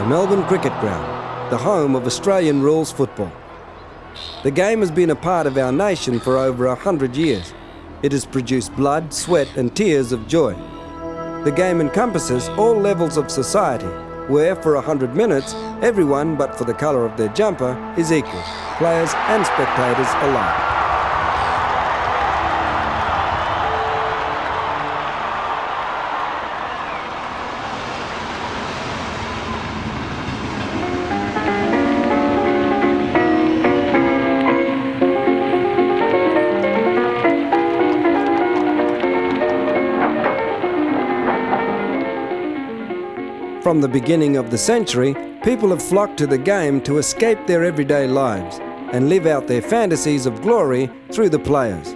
Melbourne Cricket Ground, the home of Australian rules football. The game has been a part of our nation for over 100 years. It has produced blood, sweat and tears of joy. The game encompasses all levels of society, where for 100 minutes, everyone but for the colour of their jumper is equal, players and spectators alike. From the beginning of the century, people have flocked to the game to escape their everyday lives and live out their fantasies of glory through the players.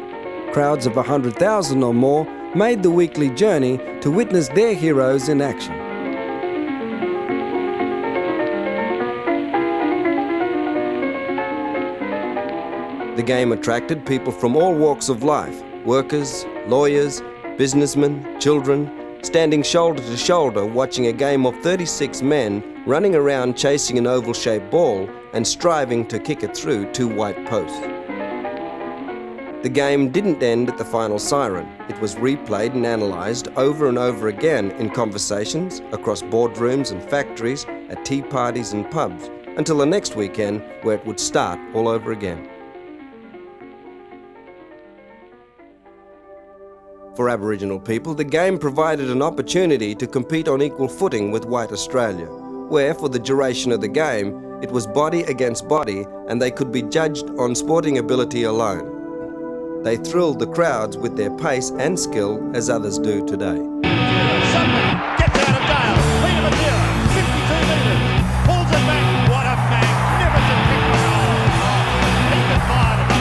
Crowds of 100,000 or more made the weekly journey to witness their heroes in action. The game attracted people from all walks of life: workers, lawyers, businessmen, children, standing shoulder to shoulder watching a game of 36 men running around chasing an oval-shaped ball and striving to kick it through two white posts. The game didn't end at the final siren. It was replayed and analysed over and over again in conversations, across boardrooms and factories, at tea parties and pubs, until the next weekend where it would start all over again. For Aboriginal people, the game provided an opportunity to compete on equal footing with white Australia, where for the duration of the game, it was body against body and they could be judged on sporting ability alone. They thrilled the crowds with their pace and skill as others do today. Suddenly gets out of Dale, Peter Muir, 52 metres, pulls it back. What a magnificent kick for goal. He can fire it.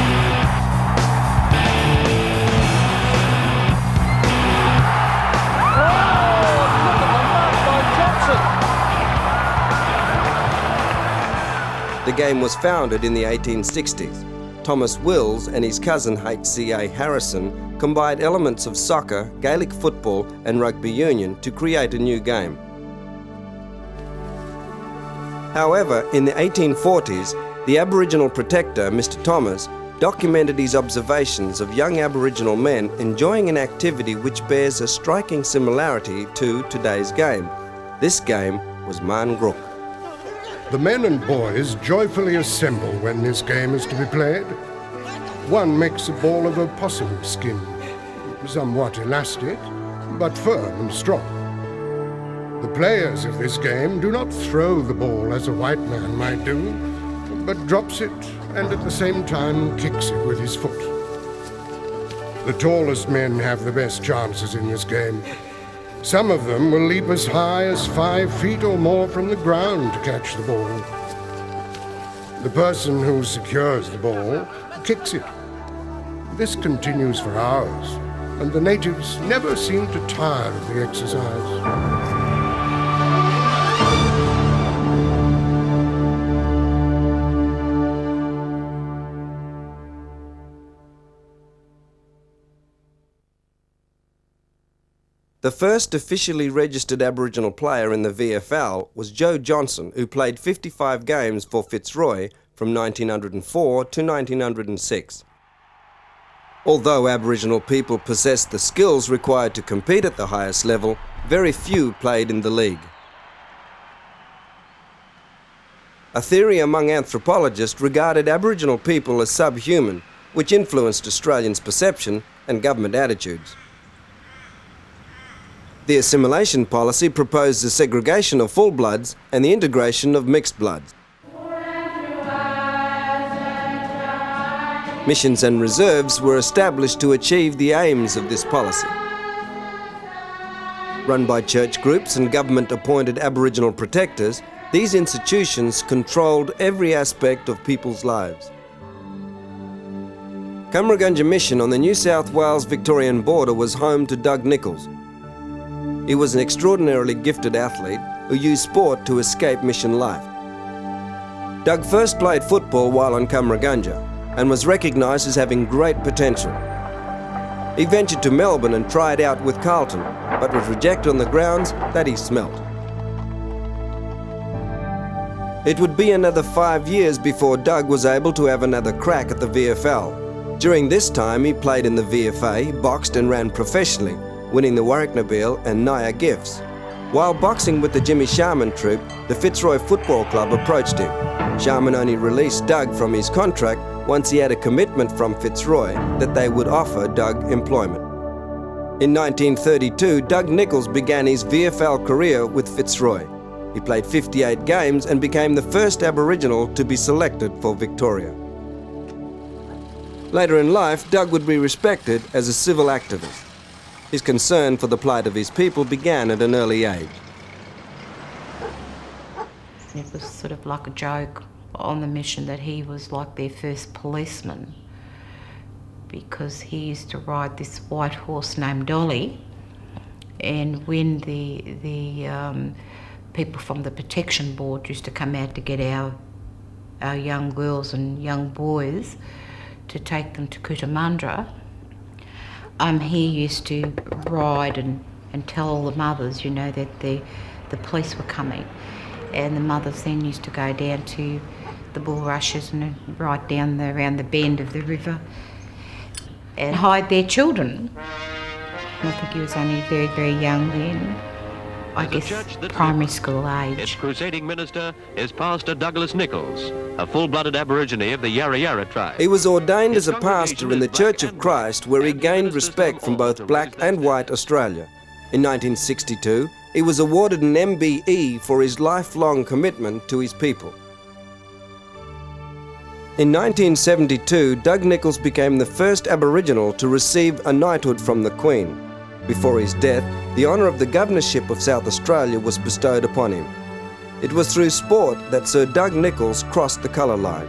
The game was founded in the 1860s. Thomas Wills and his cousin H.C.A. Harrison combined elements of soccer, Gaelic football and rugby union to create a new game. However, in the 1840s, the Aboriginal protector, Mr. Thomas, documented his observations of young Aboriginal men enjoying an activity which bears a striking similarity to today's game. This game was Marn Grook. The men and boys joyfully assemble when this game is to be played. One makes a ball of opossum skin, somewhat elastic, but firm and strong. The players of this game do not throw the ball as a white man might do, but drops it and at the same time kicks it with his foot. The tallest men have the best chances in this game. Some of them will leap as high as 5 feet or more from the ground to catch the ball. The person who secures the ball kicks it. This continues for hours, and the natives never seem to tire of the exercise. The first officially registered Aboriginal player in the VFL was Joe Johnson, who played 55 games for Fitzroy from 1904 to 1906. Although Aboriginal people possessed the skills required to compete at the highest level, very few played in the league. A theory among anthropologists regarded Aboriginal people as subhuman, which influenced Australians' perception and government attitudes. The assimilation policy proposed the segregation of full-bloods and the integration of mixed bloods. Missions and reserves were established to achieve the aims of this policy. Run by church groups and government-appointed Aboriginal protectors, these institutions controlled every aspect of people's lives. Cumragunja Mission on the New South Wales-Victorian border was home to Doug Nichols. He was an extraordinarily gifted athlete who used sport to escape mission life. Doug first played football while on Cumragunja and was recognised as having great potential. He ventured to Melbourne and tried out with Carlton, but was rejected on the grounds that he smelt. It would be another 5 years before Doug was able to have another crack at the VFL. During this time, he played in the VFA, boxed and ran professionally, winning the Warwick Nabil and Naya gifts. While boxing with the Jimmy Sharman troupe, the Fitzroy Football Club approached him. Sharman only released Doug from his contract once he had a commitment from Fitzroy that they would offer Doug employment. In 1932, Doug Nichols began his VFL career with Fitzroy. He played 58 games and became the first Aboriginal to be selected for Victoria. Later in life, Doug would be respected as a civil activist. His concern for the plight of his people began at an early age. It was sort of like a joke on the mission that he was like their first policeman, because he used to ride this white horse named Dolly, and when the people from the protection board used to come out to get our young girls and young boys to take them to Cootamundra, he used to ride and tell all the mothers, you know, that the police were coming, and the mothers then used to go down to the bulrushes and right down around the bend of the river and hide their children. I think he was only very, very young then. I guess primary school age. Its crusading minister is Pastor Douglas Nichols, a full-blooded Aborigine of the Yarra Yarra tribe. He was ordained as a pastor in the Church of Christ, where he gained respect from both black and white Australia. In 1962, he was awarded an MBE for his lifelong commitment to his people. In 1972, Doug Nichols became the first Aboriginal to receive a knighthood from the Queen. Before his death, the honour of the governorship of South Australia was bestowed upon him. It was through sport that Sir Doug Nichols crossed the colour line.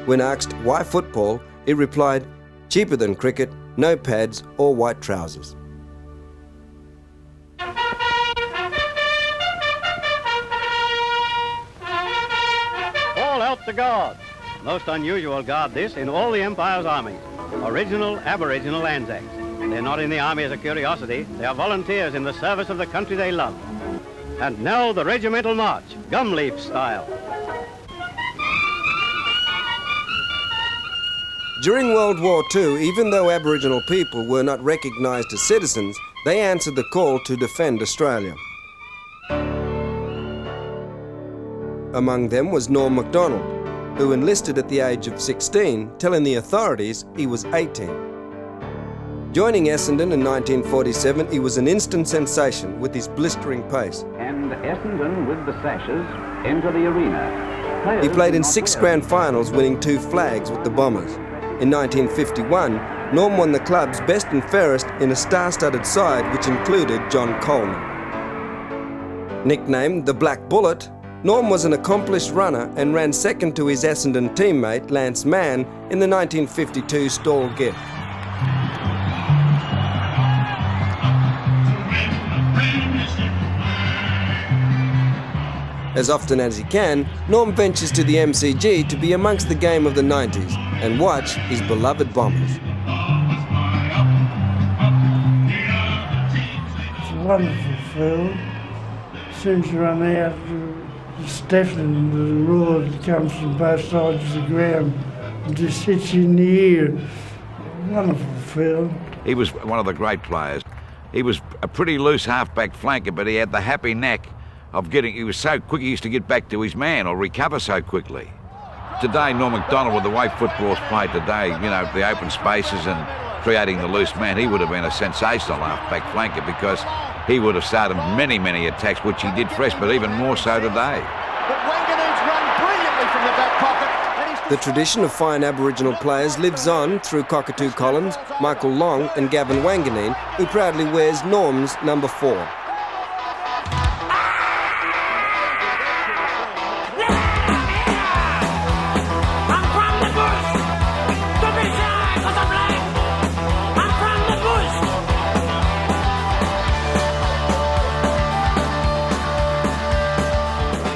When asked why football, he replied, "Cheaper than cricket, no pads or white trousers." All help to God. Most unusual guard this in all the Empire's armies. Original Aboriginal Anzacs. They're not in the army as a curiosity. They are volunteers in the service of the country they love. And now the regimental march, gumleaf style. During World War II, even though Aboriginal people were not recognised as citizens, they answered the call to defend Australia. Among them was Norm MacDonald, who enlisted at the age of 16, telling the authorities he was 18. Joining Essendon in 1947, he was an instant sensation with his blistering pace. And Essendon with the sashes into the arena. He played in 6 grand finals, winning 2 flags with the Bombers. In 1951, Norm won the club's best and fairest in a star-studded side which included John Coleman. Nicknamed the Black Bullet, Norm was an accomplished runner and ran second to his Essendon teammate Lance Mann in the 1952 Stawell Gift. As often as he can, Norm ventures to the MCG to be amongst the game of the 90s and watch his beloved Bombers. It's a wonderful film. As soon as you run out, it's deafening, the roar that comes from both sides of the ground and just hits you in the ear. Wonderful film. He was one of the great players. He was a pretty loose half-back flanker, but he had the happy knack of he was so quick he used to get back to his man or recover so quickly. Today, Norm MacDonald, with the way football's played today, you know, the open spaces and creating the loose man, he would have been a sensational half-back flanker because he would have started many, many attacks, which he did fresh, but even more so today. But Wanganeen's run brilliantly from the back pocket. The tradition of fine Aboriginal players lives on through Cockatoo Collins, Michael Long and Gavin Wanganeen, who proudly wears Norm's number 4.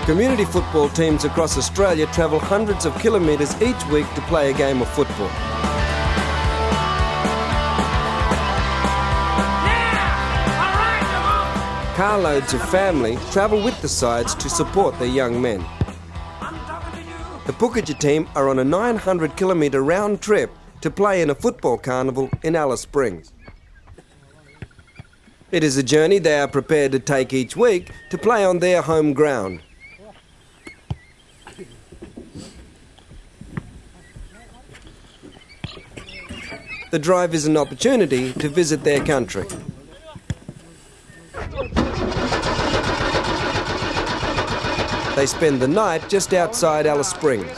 Community football teams across Australia travel hundreds of kilometres each week to play a game of football. Carloads of family travel with the sides to support their young men. the Pukaja team are on a 900-kilometre round trip to play in a football carnival in Alice Springs. It is a journey they are prepared to take each week to play on their home ground. The drive is an opportunity to visit their country. They spend the night just outside Alice Springs.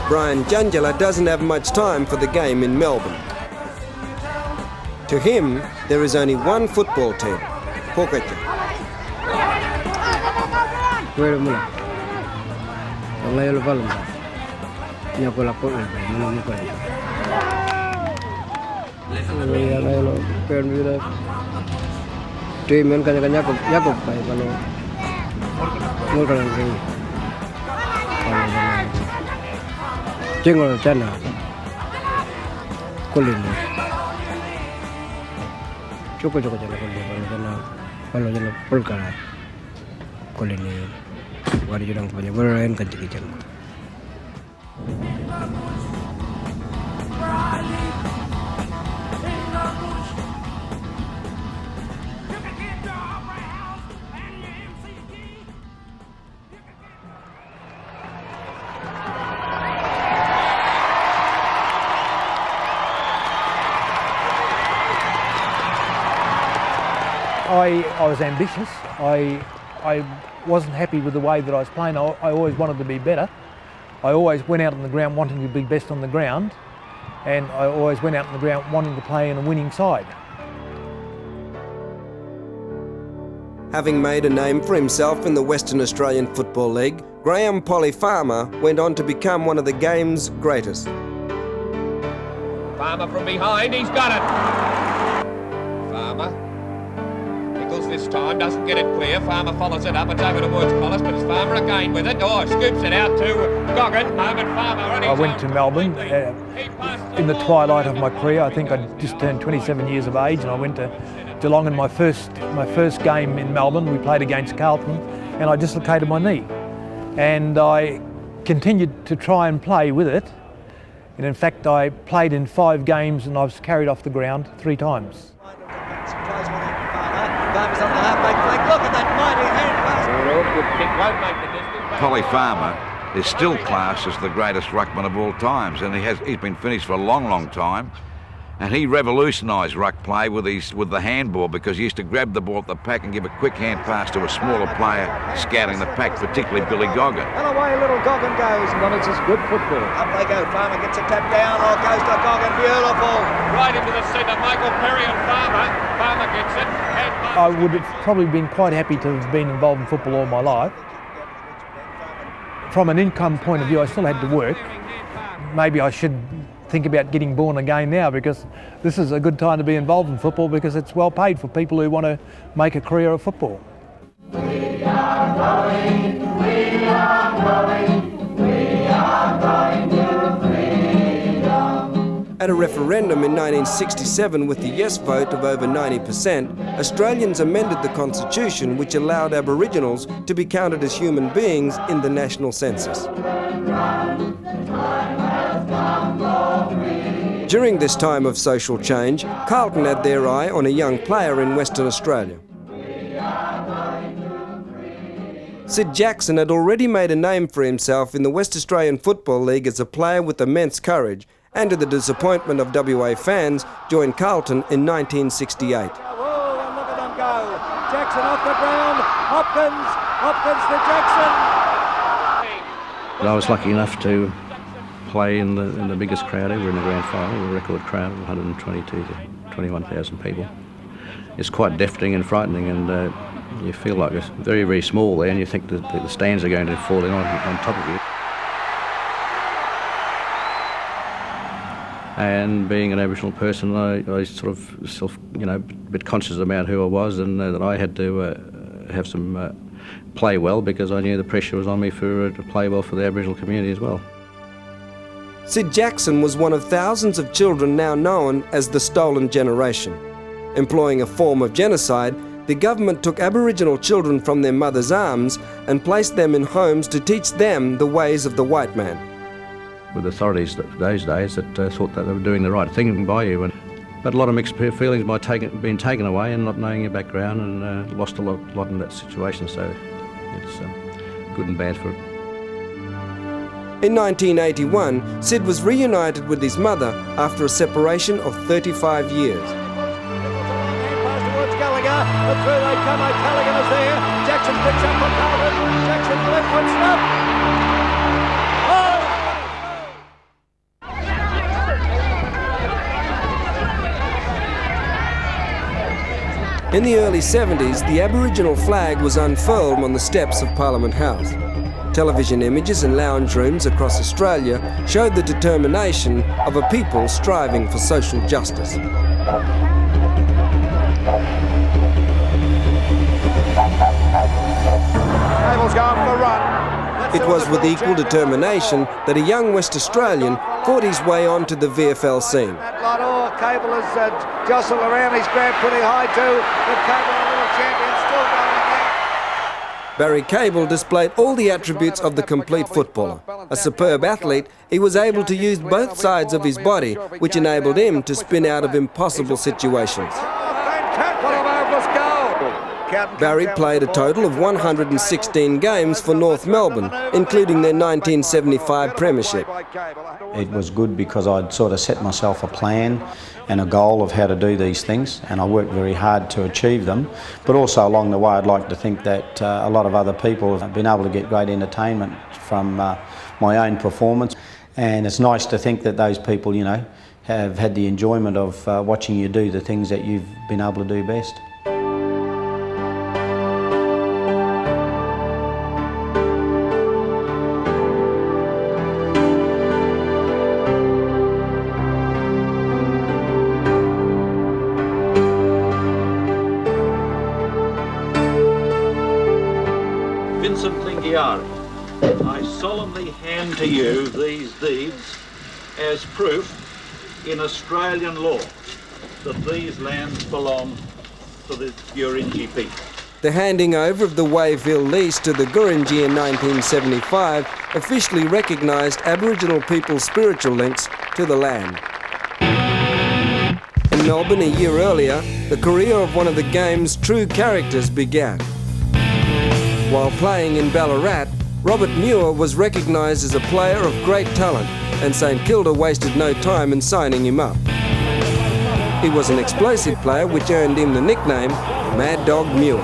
Brian Junjala doesn't have much time for the game in Melbourne. To him, there is only one football team, Pukaja. Jingle China, Colin. Choco kalau jalan Polkara, Colin. What you don't find, we're in Kitchen. I was ambitious. I wasn't happy with the way that I was playing. I always wanted to be better. I always went out on the ground wanting to be best on the ground, and I always went out on the ground wanting to play in a winning side. Having made a name for himself in the Western Australian Football League, Graham Polly Farmer went on to become one of the game's greatest. Farmer from behind, he's got it! Farmer. Nichols this time doesn't get it clear. Farmer follows it up. It's over towards Collis, but it's Farmer again with it. Oh, scoops it out to Goggin. Moment Farmer. I went to Melbourne in the twilight of my career. I think I just turned 27 years of age, and I went to Geelong in my first game in Melbourne. We played against Carlton, and I dislocated my knee. And I continued to try and play with it. And in fact, I played in 5 games, and I was carried off the ground 3 times. Farmer's on the half-back flank. Look at that mighty hand pass. Polly Farmer is still classed as the greatest ruckman of all times, and he's been finished for a long time. And he revolutionised ruck play with the handball, because he used to grab the ball at the pack and give a quick hand pass to a smaller player scouting the pack, particularly Billy Goggin. And away little Goggin goes. And it's just good football. Up they go. Farmer gets a tap down. Oh, goes to Goggin. Beautiful. Right into the centre. Michael Perry and Farmer. Farmer gets it. I would have probably been quite happy to have been involved in football all my life. From an income point of view, I still had to work. Maybe I should think about getting born again now, because this is a good time to be involved in football, because it's well paid for people who want to make a career of football. We are going, we are going, we are going to freedom. At a referendum in 1967 with the yes vote of over 90%, Australians amended the Constitution, which allowed Aboriginals to be counted as human beings in the national census. During this time of social change, Carlton had their eye on a young player in Western Australia. Sid Jackson had already made a name for himself in the West Australian Football League as a player with immense courage, and to the disappointment of WA fans, joined Carlton in 1968. Oh, and look at them go. Jackson off the ground. Hopkins to Jackson. I was lucky enough to play in the biggest crowd ever in the grand final, a record crowd of 122 to 21,000 people. It's quite deafening and frightening, and you feel like it's very, very small there, and you think that the stands are going to fall in on top of you. And being an Aboriginal person, I sort of a bit conscious about who I was, and that I had to have some play well, because I knew the pressure was on me to play well for the Aboriginal community as well. Sid Jackson was one of thousands of children now known as the Stolen Generation. Employing a form of genocide, the government took Aboriginal children from their mothers' arms and placed them in homes to teach them the ways of the white man. With authorities those days that thought that they were doing the right thing by you, but a lot of mixed feelings by being taken away and not knowing your background, and lost a lot in that situation, so it's good and bad for it. In 1981, Sid was reunited with his mother after a separation of 35 years. But through they come, O'Callaghan is there. Jackson picks up for Carlton. Jackson left foot snap. Oh! In the early 70s, the Aboriginal flag was unfurled on the steps of Parliament House. Television images in lounge rooms across Australia showed the determination of a people striving for social justice. It was with equal determination that a young West Australian fought his way onto the VFL scene. Cable has jostled around, he's grabbed pretty high too, but Cable, a little champion, still going there. Barry Cable displayed all the attributes of the complete footballer. A superb athlete, he was able to use both sides of his body, which enabled him to spin out of impossible situations. Barry played a total of 116 games for North Melbourne, including their 1975 premiership. It was good because I'd sort of set myself a plan and a goal of how to do these things, and I worked very hard to achieve them. But also along the way, I'd like to think that a lot of other people have been able to get great entertainment from my own performance. And it's nice to think that those people, you know, have had the enjoyment of watching you do the things that you've been able to do best. I solemnly hand to you these deeds as proof in Australian law that these lands belong to the Gurindji people. The handing over of the Wayville lease to the Gurindji in 1975 officially recognised Aboriginal people's spiritual links to the land. In Melbourne a year earlier, the career of one of the game's true characters began. While playing in Ballarat, Robert Muir was recognised as a player of great talent, and St Kilda wasted no time in signing him up. He was an explosive player, which earned him the nickname Mad Dog Muir.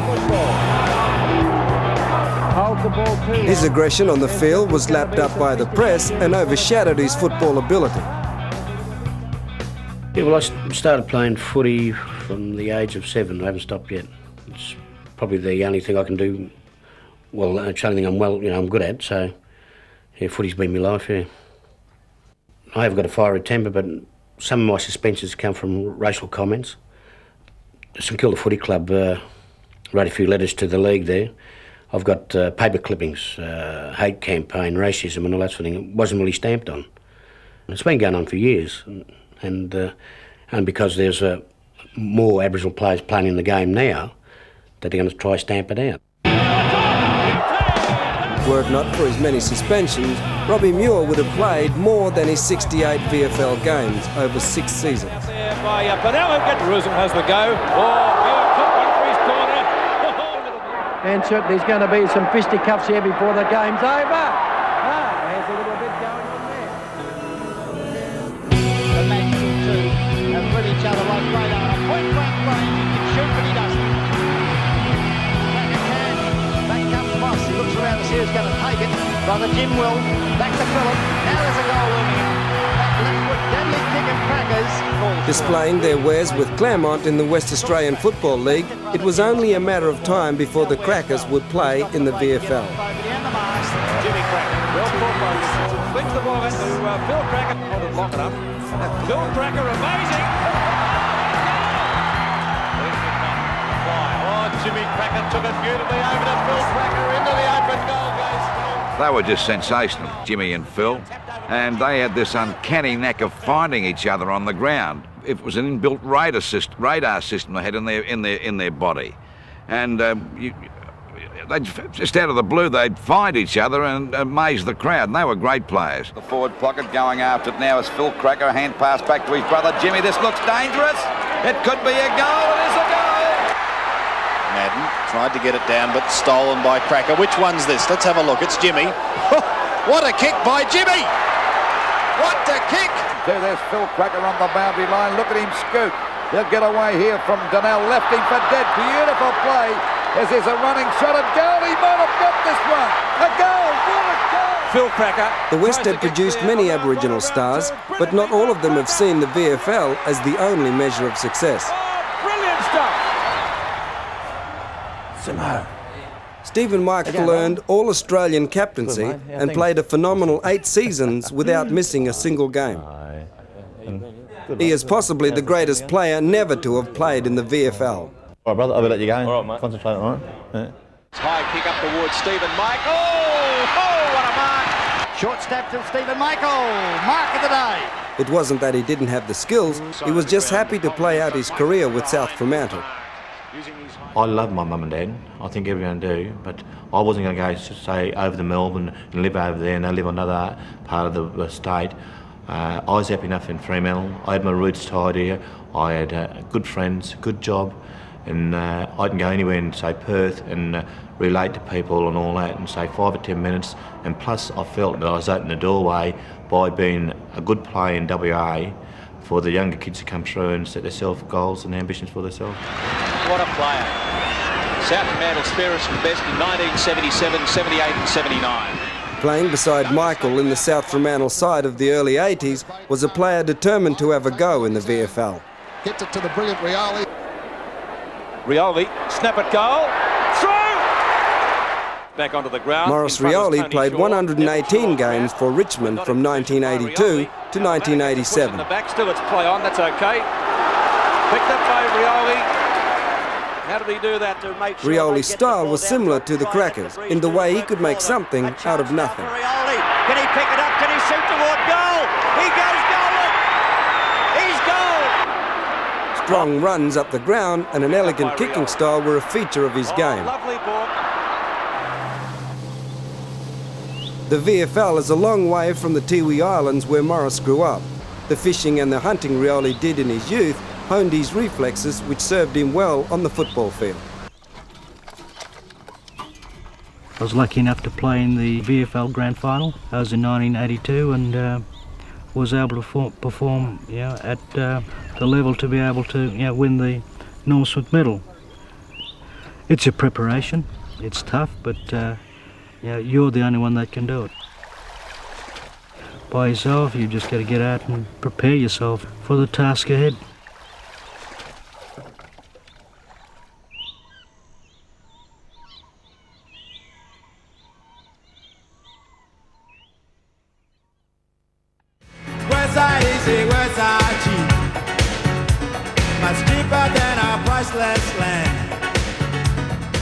His aggression on the field was lapped up by the press and overshadowed his football ability. Yeah, well, I started playing footy from the age of 7. I haven't stopped yet. It's probably the only thing I can do. Well, it's the only thing I'm good at, so yeah, footy's been my life, yeah. I have got a fiery temper, but some of my suspensions come from racial comments. St Kilda Footy Club wrote a few letters to the league there. I've got paper clippings, hate campaign, racism and all that sort of thing. It wasn't really stamped on. It's been going on for years, and because there's more Aboriginal players playing in the game now, that they're going to try to stamp it out. Were it not for his many suspensions, Robbie Muir would have played more than his 68 VFL games over 6 seasons. Jerusalem has the go. Muir took one for his corner. And certainly there's going to be some fisticuffs here before the game's over. There's a little bit going on there. The match two have read each other like radar. A point blank range. He can shoot, but he doesn't. He looks around to see who's going to take it. Brother Jim will. Back to Phillip. Now there's a goal looming up. That left foot deadly kick and Crackers. Displaying their wares with Claremont in the West Australian Football League, it was only a matter of time before the Crackers would play in the VFL. Jimmy Cracker. Well caught by Richardson. Flings the ball into Phil Krackouer. Hold it, lock it up. Phil Krackouer, amazing. Oh, Jimmy Krackouer took it beautifully over to Phil Krackouer into the open goal. Goes Phil. They were just sensational, Jimmy and Phil, and they had this uncanny knack of finding each other on the ground. It was an inbuilt radar system they had in their body, and they'd just out of the blue they'd find each other and amaze the crowd, and they were great players. The forward pocket going after it now is Phil Krackouer, a hand pass back to his brother Jimmy. This looks dangerous. It could be a goal. It is a goal. Madden tried to get it down, but stolen by Krackouer. Which one's this? Let's have a look. It's Jimmy. What a kick by Jimmy! What a kick! There's Phil Krackouer on the boundary line. Look at him scoot. He'll get away here from Donnell. Left him for dead. Beautiful play. As there's a running shot at goal. He might have got this one. A goal. What a goal! Phil Krackouer. The West had produced many Aboriginal stars, but not all of them have seen the VFL as the only measure of success. Brilliant stuff. Simo. Stephen Michael earned All-Australian captaincy and played a phenomenal 8 seasons without missing a single game. He is possibly the greatest player never to have played in the VFL. All right, brother, I'll let you go. All right, mate. Concentrate, all right? Yeah. High kick up towards Stephen Michael. Oh, what a mark! Short snap to Stephen Michael. Mark of the day. It wasn't that he didn't have the skills, he was just happy to play out his career with South Fremantle. I love my mum and dad. I think everyone do, but I wasn't going to go, say, over to Melbourne and live over there, and they live on another part of the state. I was happy enough in Fremantle. I had my roots tied here. I had good friends, good job, and I can go anywhere in, say, Perth and relate to people and all that, and say 5 or 10 minutes. And plus, I felt that I was opening the doorway by being a good player in WA for the younger kids to come through and set themselves goals and ambitions for themselves. What a player. South Fremantle's fairest and best in 1977, 78 and 79. Playing beside Michael in the South Fremantle side of the early 80s was a player determined to have a go in the VFL. Gets it to the brilliant Rioli. Rioli, snap at goal. Through! Back onto the ground. Maurice Rioli played 118 games for Richmond from 1982 to 1987. The back still, it's play on, that's okay. Picked up by Rioli. How did he do that to make sure Rioli's style was similar to the Crackers in the way he could make something out of nothing. Rioli, can he pick it up? Can he shoot toward goal? He goes goal! He's goal! Strong runs up the ground and an elegant kicking style were a feature of his game. Lovely ball. The VFL is a long way from the Tiwi Islands where Maurice grew up. The fishing and the hunting Rioli did in his youth honed his reflexes, which served him well on the football field. I was lucky enough to play in the VFL Grand Final. That was in 1982, and was able to perform, at the level to be able to, win the Norm Smith medal. It's a preparation. It's tough, but you're the only one that can do it. By yourself, you just got to get out and prepare yourself for the task ahead. Words are easy, words are cheap. Much cheaper than our priceless land.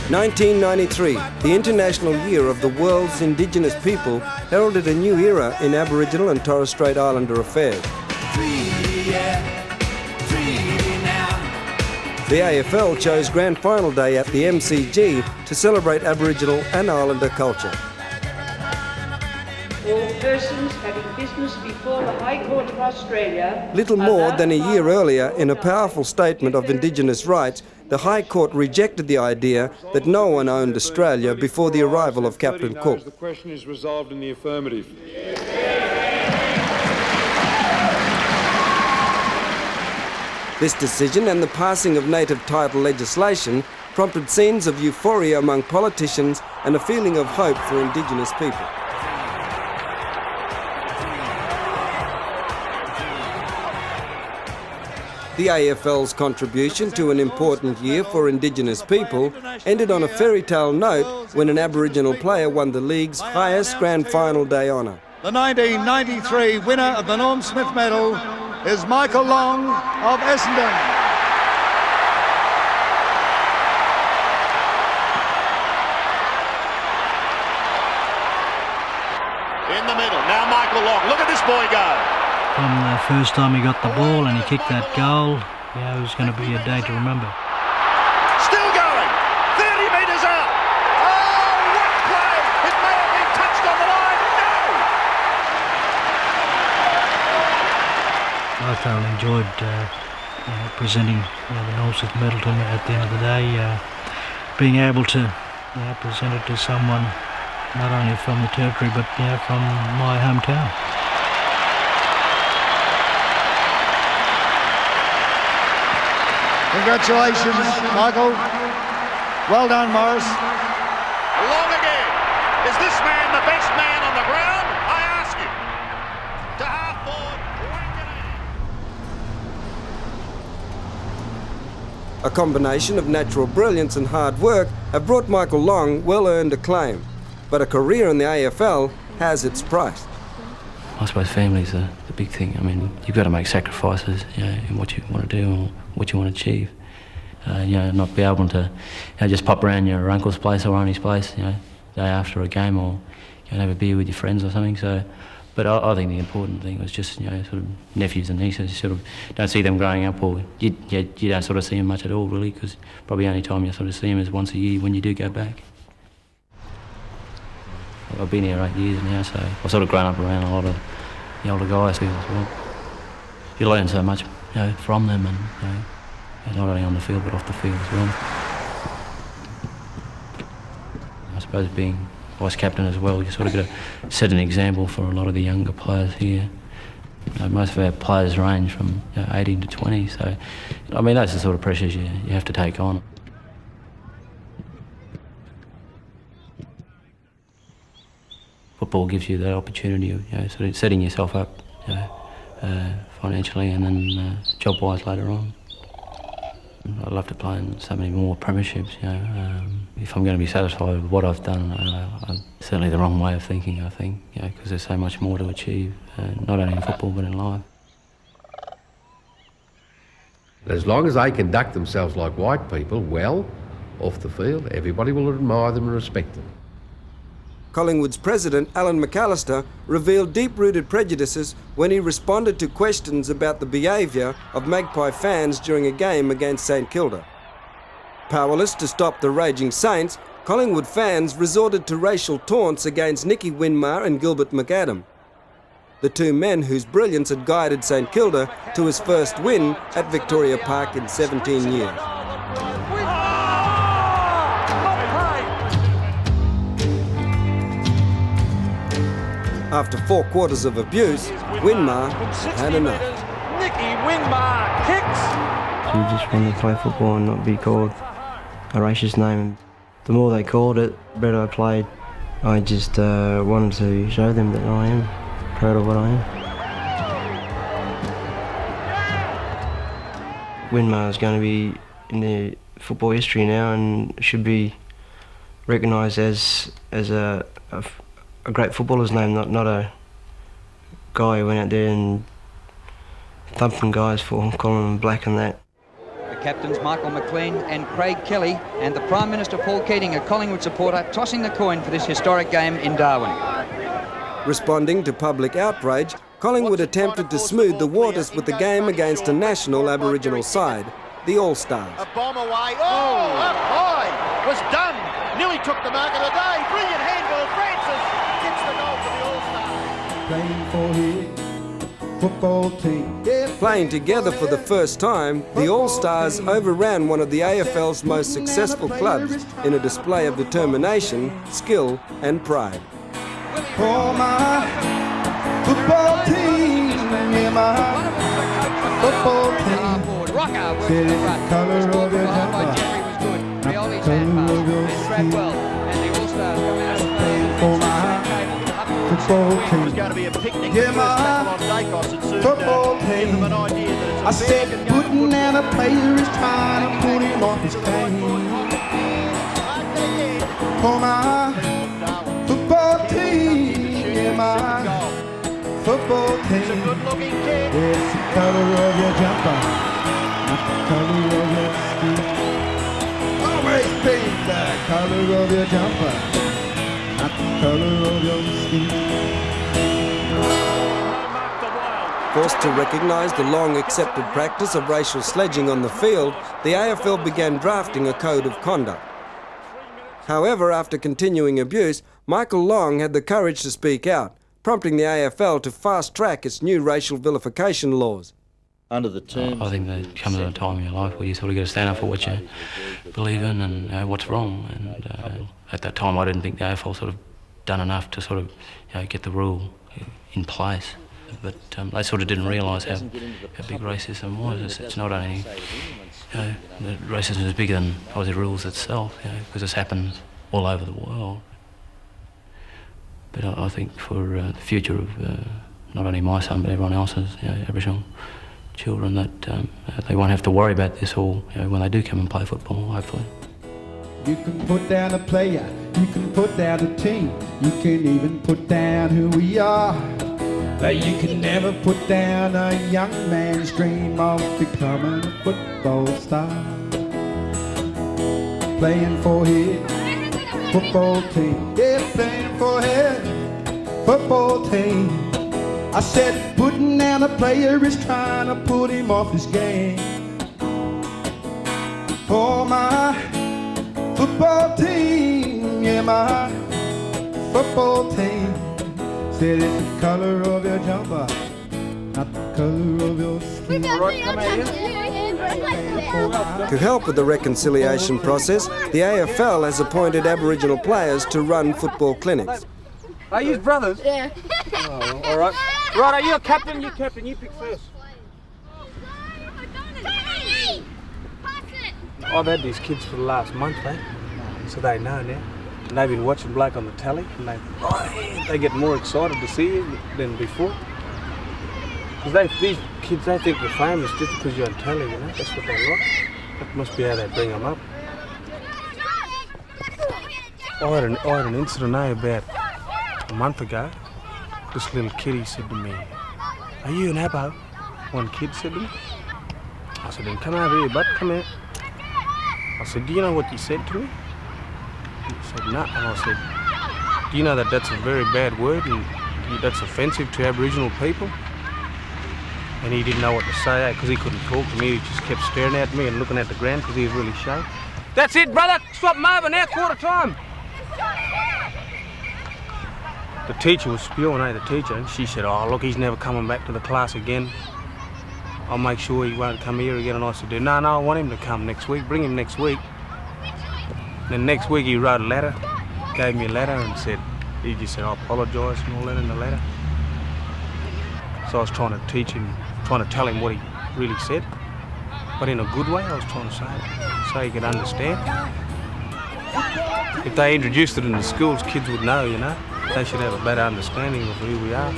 1993, the International Year of the World's Indigenous People, heralded a new era in Aboriginal and Torres Strait Islander affairs. The AFL chose Grand Final Day at the MCG to celebrate Aboriginal and Islander culture. All persons having business before the High Court of Australia. Little more than a year earlier, in a powerful statement of Indigenous rights, the High Court rejected the idea that no one owned Australia before the arrival of Captain Cook. The question is resolved in the affirmative. This decision and the passing of native title legislation prompted scenes of euphoria among politicians and a feeling of hope for Indigenous people. The AFL's contribution to an important year for Indigenous people ended on a fairy tale note when an Aboriginal player won the league's highest grand final day honour. The 1993 winner of the Norm Smith Medal is Michael Long of Essendon. In the middle, now Michael Long. Look at this boy go. From the first time he got the ball and he kicked that goal, yeah, it was going to be a day to remember. Still going. 30 metres out. Oh, what play! It may have been touched on the line. No! I thoroughly enjoyed presenting the Norm Smith Medal to me at the end of the day. Being able to present it to someone not only from the territory but from my hometown. Congratulations, Michael. Well done, Maurice. Long again. Is this man the best man on the ground? I ask you. To half forward. A combination of natural brilliance and hard work have brought Michael Long well-earned acclaim, but a career in the AFL has its price. I suppose family's the big thing. I mean, you've got to make sacrifices, in what you want to do or what you want to achieve. Not be able to, just pop around your uncle's place or auntie's place, day after a game, or have a beer with your friends or something. So, but I think the important thing was just, sort of nephews and nieces. You sort of don't see them growing up, or you don't sort of see them much at all, really, because probably the only time you sort of see them is once a year when you do go back. I've been here 8 years now, so I've sort of grown up around a lot of the older guys here as well. You learn so much, from them, and not only on the field but off the field as well. I suppose being vice captain as well, you sort of got to set an example for a lot of the younger players here. Most of our players range from 18 to 20, so I mean that's the sort of pressures you have to take on. Football gives you that opportunity of sort of setting yourself up financially and then job-wise later on. I'd love to play in so many more premierships. If I'm going to be satisfied with what I've done, certainly the wrong way of thinking, I think, because there's so much more to achieve, not only in football but in life. As long as they conduct themselves like white people well off the field, everybody will admire them and respect them. Collingwood's president, Alan McAllister, revealed deep-rooted prejudices when he responded to questions about the behaviour of Magpie fans during a game against St Kilda. Powerless to stop the raging Saints, Collingwood fans resorted to racial taunts against Nicky Winmar and Gilbert McAdam, the two men whose brilliance had guided St Kilda to his first win at Victoria Park in 17 years. After 4 quarters of abuse, Winmar had enough. Nicky Winmar kicks. You just want to play football and not be called a racist name. The more they called it, the better I played. I just wanted to show them that I am proud of what I am. Winmar is going to be in the football history now and should be recognised as a great footballer's name, not a guy who went out there and thumping guys for calling them black and that. The captains Michael McLean and Craig Kelly and the Prime Minister Paul Keating, a Collingwood supporter, tossing the coin for this historic game in Darwin. Responding to public outrage, Collingwood attempted to smooth the waters with the game against a national Aboriginal side, the All-Stars. A bomb away. Oh, up high. Was done. Nearly took the mark of the day. Brilliant handball. Francis gets the goal for the All-Stars. Playing for his football team. Playing together for the first time, the All-Stars overran one of the AFL's most successful clubs in a display of determination, skill and pride. For my football team, yeah, my football team. Said it's the colour of your number. For my football It was team. going to be a picnic. Yeah, The first my tackle on Dacos and soon football give them team. an idea that it's a I said, putting down a player is trying to put him off his game. For my football team, yeah, my football team. Yeah, it's the color of your jumper, not the color of your skin. Always be the color of your jumper, not the color of your skin. Forced to recognise the long accepted practice of racial sledging on the field, the AFL began drafting a code of conduct. However, after continuing abuse, Michael Long had the courage to speak out, prompting the AFL to fast-track its new racial vilification laws. Under the terms, I think there comes a time in your life where you sort of got to stand up for what you believe in and what's wrong. And at that time, I didn't think the AFL sort of done enough to sort of get the rule in place. But they sort of didn't realise how big racism was. It's not only, the racism is bigger than Aussie rules itself, because this happens all over the world. But I think for the future of not only my son, but everyone else's Aboriginal children, that they won't have to worry about this all when they do come and play football, hopefully. You can put down a player, you can put down a team, you can even put down who we are. But you can never put down a young man's dream of becoming a football star. Playing for his football team, yeah, playing for his football team. I said putting down a player is trying to put him off his game. For my football team, yeah, my football team. Said it's the colour of your jumper, not the colour of your skin. To help with the reconciliation process, the AFL has appointed Aboriginal players to run football clinics. Are you brothers? Yeah. Oh, all right. Right, are you a captain? You captain, you pick first. I've had these kids for the last month, so they know now. And they've been watching Blake on the telly, and they get more excited to see you than before. Because these kids, they think you're famous just because you're on telly, That's what they like. That must be how they bring them up. I had an incident about a month ago. This little kiddie said to me, "Are you an Abo?" One kid said to me. I said, "Then come over here, bud, come here." I said, "Do you know what you said to me?" He said, "No." And I said, "Do you know that that's a very bad word and that's offensive to Aboriginal people?" And he didn't know what to say because he couldn't talk to me. He just kept staring at me and looking at the ground because he was really shy. "That's it, brother. Swap him over now, quarter time." The teacher was spewing, the teacher, and she said, "Oh, look, he's never coming back to the class again. I'll make sure he won't come here again." And I said, "No, I want him to come next week. Bring him next week." Then next week he wrote a letter, gave me a letter and he just said, "I apologise" and all that in the letter. So I was trying to teach him, trying to tell him what he really said, but in a good way. I was trying to say it so he could understand. If they introduced it in the schools, kids would know, They should have a better understanding of who we are.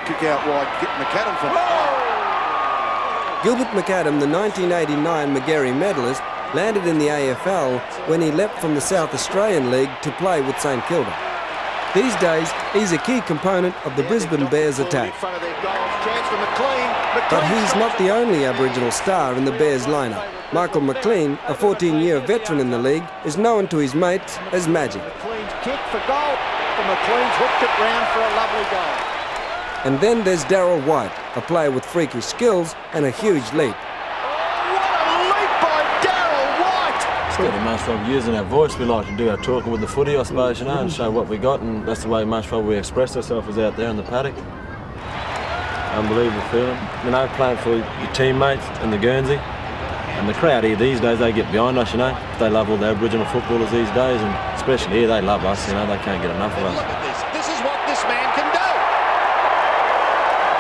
Kick out wide, get McAdam from Gilbert McAdam, the 1989 McGregor medalist, landed in the AFL when he leapt from the South Australian League to play with St Kilda. These days, he's a key component of the Brisbane Bears attack. But he's not the only Aboriginal star in the Bears lineup. Michael McLean, a 14-year veteran in the league, is known to his mates as Magic. McLean's kick for goal. McLean's hooked it round for a lovely goal. And then there's Darryl White, a player with freakish skills and a huge leap. It's got the most of using our voice. We like to do our talking with the footy, I suppose, and show what we got, and that's the way most probably we express ourselves is out there in the paddock. Unbelievable feeling. Playing for your teammates and the Guernsey. And the crowd here these days, they get behind us, They love all the Aboriginal footballers these days, and especially here, they love us, They can't get enough of us. This is what this man can do.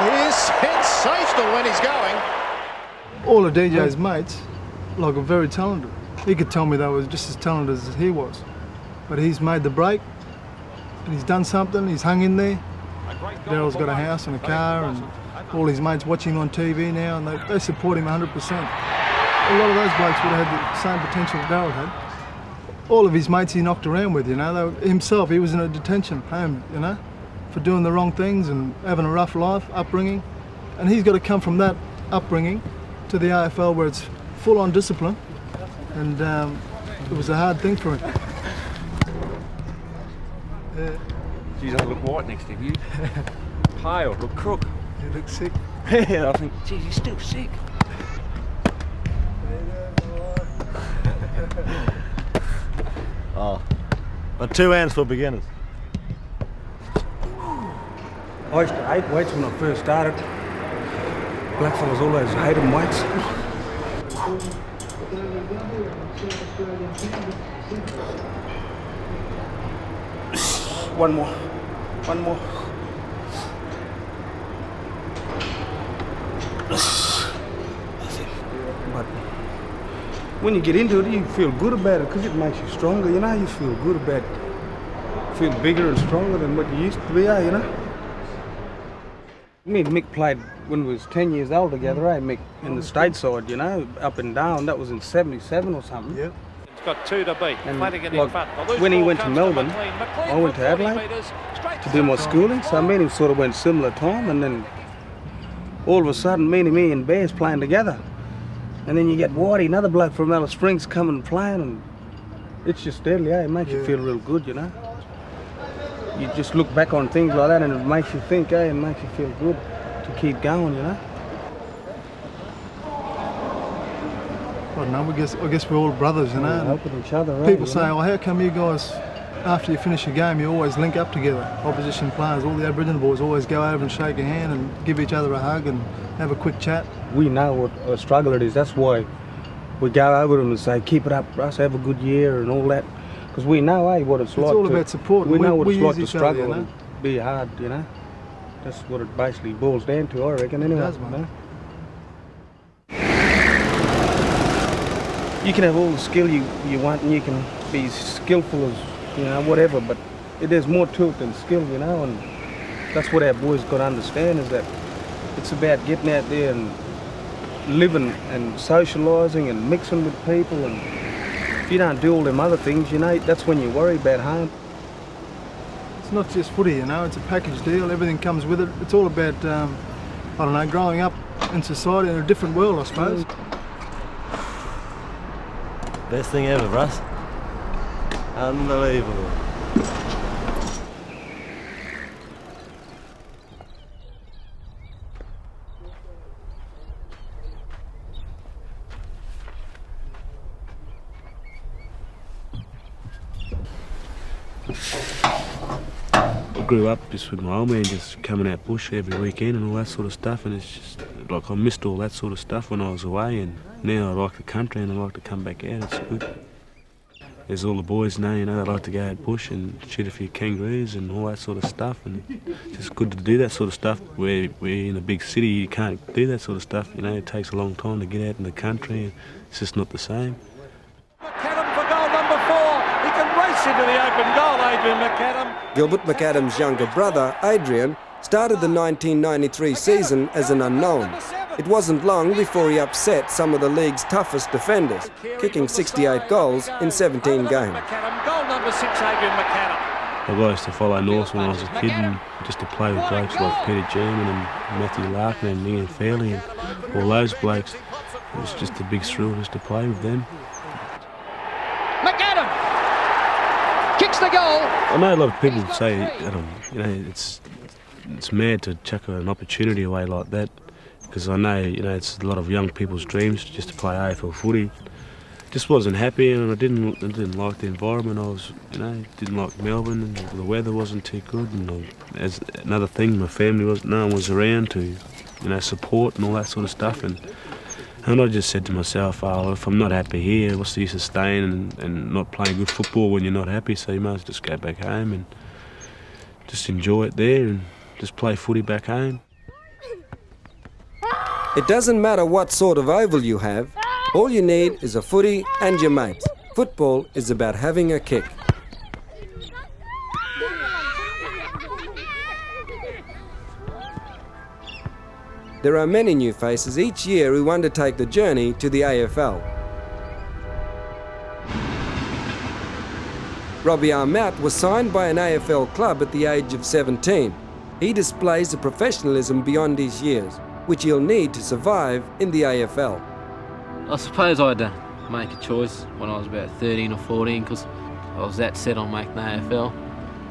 He is sensational when he's going. All of DJ's mates, are very talented. he could tell me they were just as talented as he was. But he's made the break, and he's done something, he's hung in there. Daryl's got a house and a car, and all his mates watching him on TV now, and they support him 100%. A lot of those blokes would have had the same potential Daryl had. All of his mates he knocked around with, you know, himself, he was in a detention home, you know, for doing the wrong things and having a rough life, upbringing. And he's got to come from that upbringing to the AFL where it's full-on discipline, and it was a hard thing for him. Geez, I look white next to you. Pale, look crook. You look sick. Yeah, I think, geez, you're still sick. Oh, but 2 hands for beginners. I used to hate weights when I first started. Blackfellas always hated weights. One more. But when you get into it, you feel good about it because it makes you stronger, you know? You feel good about it. Feel bigger and stronger than what you used to be, you know? Me and Mick played when we was 10 years old together, Mick, in the stateside, you know, up and down. That was in 77 or something. Yep. It's got 2 to beat. And Plenty getting like, fat. The loose when he ball went to comes Melbourne, McLean. I went to McLean for 40 Adelaide metres, straight to do my schooling, so me and him sort of went similar time, and then all of a sudden me and Bears playing together. And then you get Whitey, another bloke from Alice Springs, coming and playing, and it's just deadly, It makes you feel real good, you know? You just look back on things like that and it makes you think, and makes you feel good to keep going, you know? I don't know, I guess we're all brothers, you know? Yeah, helping each other, right? People say, how come you guys, after you finish a game, you always link up together? Opposition players, all the Aboriginal boys always go over and shake a hand and give each other a hug and have a quick chat. We know what a struggle it is. That's why we go over them and say, keep it up, Russ, have a good year and all that. Because we know, what it's like. It's all about support. We know what it's like to use each struggle other, you know? and be hard, you know? That's what it basically boils down to, I reckon, anyway. It does, mate. You can have all the skill you want and you can be skillful as, you know, whatever, but there's more to it than skill, you know, and that's what our boys got to understand, is that it's about getting out there and living and socialising and mixing with people, and if you don't do all them other things, you know, that's when you worry about home. It's not just footy, you know, it's a package deal, everything comes with it. It's all about, I don't know, growing up in society in a different world, I suppose. Best thing ever, Russ. Unbelievable. I grew up just with my old man just coming out bush every weekend and all that sort of stuff, and it's just like I missed all that sort of stuff when I was away, and now I like the country and I like to come back out. It's good. As all the boys know, you know, they like to go out bush and shoot a few kangaroos and all that sort of stuff, and it's just good to do that sort of stuff. Where we're in a big city, you can't do that sort of stuff, you know, it takes a long time to get out in the country, and it's just not the same. McAdam for goal number 4. He can race into the open goal, Adrian McAdam. Gilbert McAdam's younger brother, Adrian, started the 1993 season as an unknown. It wasn't long before he upset some of the league's toughest defenders, kicking 68 goals in 17 games. Goal number 6, Adrian McAdam. I used to follow North when I was a kid, and just to play with blokes like Peter German and Matthew Larkin and Ian Fairley and all those blokes. It was just a big thrill just to play with them. McAdam kicks the goal. I know a lot of people say, you know, it's mad to chuck an opportunity away like that, because I know, you know, it's a lot of young people's dreams just to play AFL footy. Just wasn't happy, and I didn't like the environment. I was, you know, didn't like Melbourne, and the weather wasn't too good. And as another thing, my family no one was around to, you know, support and all that sort of stuff. And I just said to myself, oh, if I'm not happy here, what's the use of staying and not playing good football when you're not happy? So you might as well just go back home and just enjoy it there and just play footy back home. It doesn't matter what sort of oval you have, All you need is a footy and your mates. Football is about having a kick. There are many new faces each year who undertake the journey to the AFL. Robbie Armout was signed by an AFL club at the age of 17. He displays a professionalism beyond his years, which he'll need to survive in the AFL. I suppose I had to make a choice when I was about 13 or 14 because I was that set on making the AFL,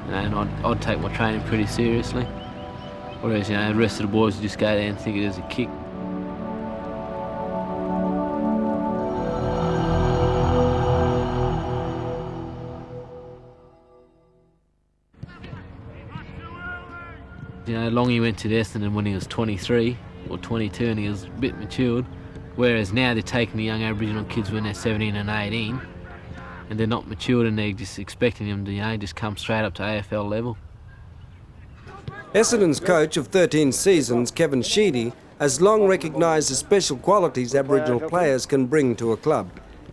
and I'd take my training pretty seriously. Whereas, the rest of the boys would just go there and think it is a kick. Longy went to Essendon when he was 23 or 22 and he was a bit matured, whereas now they're taking the young Aboriginal kids when they're 17 and 18 and they're not matured and they're just expecting them to just come straight up to AFL level. Essendon's coach of 13 seasons, Kevin Sheedy, has long recognised the special qualities Aboriginal players can bring to a club.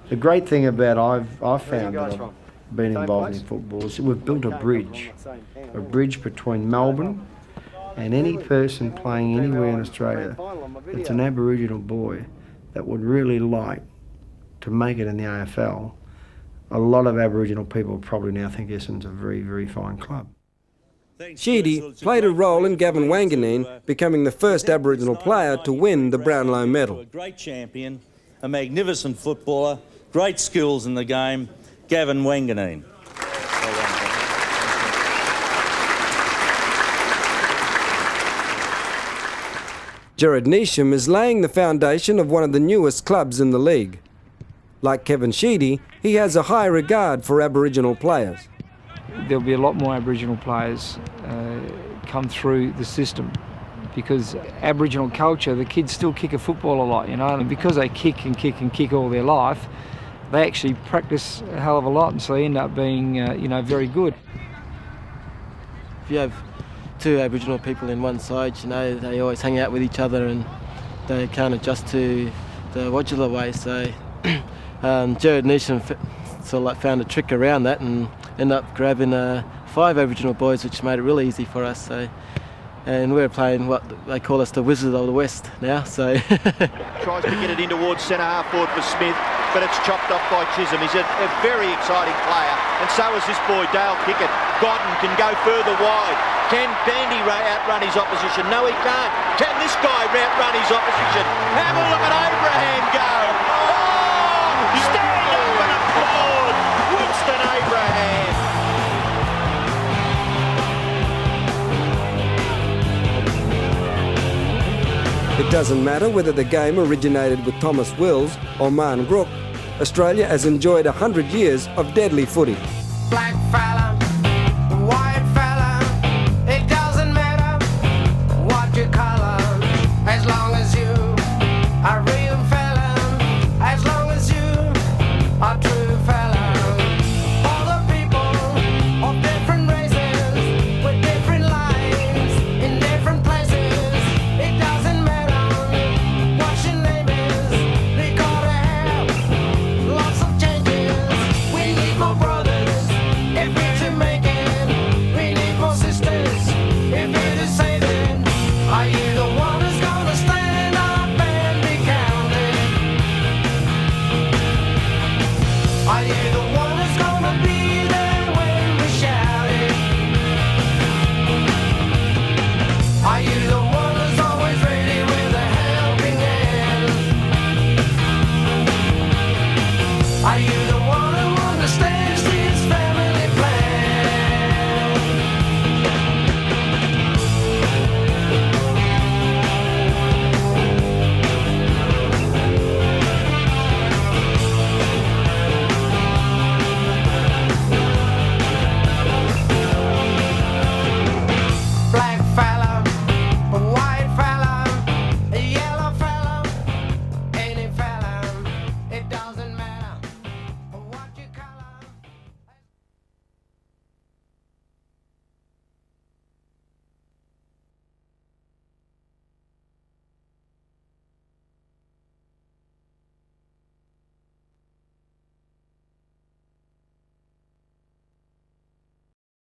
The great thing about I've found that I've been involved in football is that we've built a bridge between Melbourne and any person playing anywhere in Australia that's an Aboriginal boy that would really like to make it in the AFL. A lot of Aboriginal people probably now think Essendon's a very, very fine club. Sheedy played a role in Gavin Wanganeen becoming the first Aboriginal player to win the Brownlow medal. A great champion, a magnificent footballer, great skills in the game, Gavin Wanganeen. Jared Neesham is laying the foundation of one of the newest clubs in the league. Like Kevin Sheedy, he has a high regard for Aboriginal players. There'll be a lot more Aboriginal players come through the system because Aboriginal culture, the kids still kick a football a lot, and because they kick and kick and kick all their life, they actually practice a hell of a lot, and so they end up being, very good. If you have two Aboriginal people in one side, they always hang out with each other and they can't adjust to the modular way, so Jared Neesham sort of found a trick around that and ended up grabbing 5 Aboriginal boys, which made it really easy for us. And we're playing what they call us the Wizards of the West now. So tries to get it in towards centre half forward for Smith, but it's chopped off by Chisholm. He's a very exciting player, and so is this boy Dale Pickett. Godden can go further wide. Can Bandy outrun his opposition? No, he can't. Can this guy outrun his opposition? Have a look at Abraham go. Oh, stand up and applaud Winston Abraham. It doesn't matter whether the game originated with Thomas Wills or Marn Grook, Australia has enjoyed 100 years of deadly footy. Black fella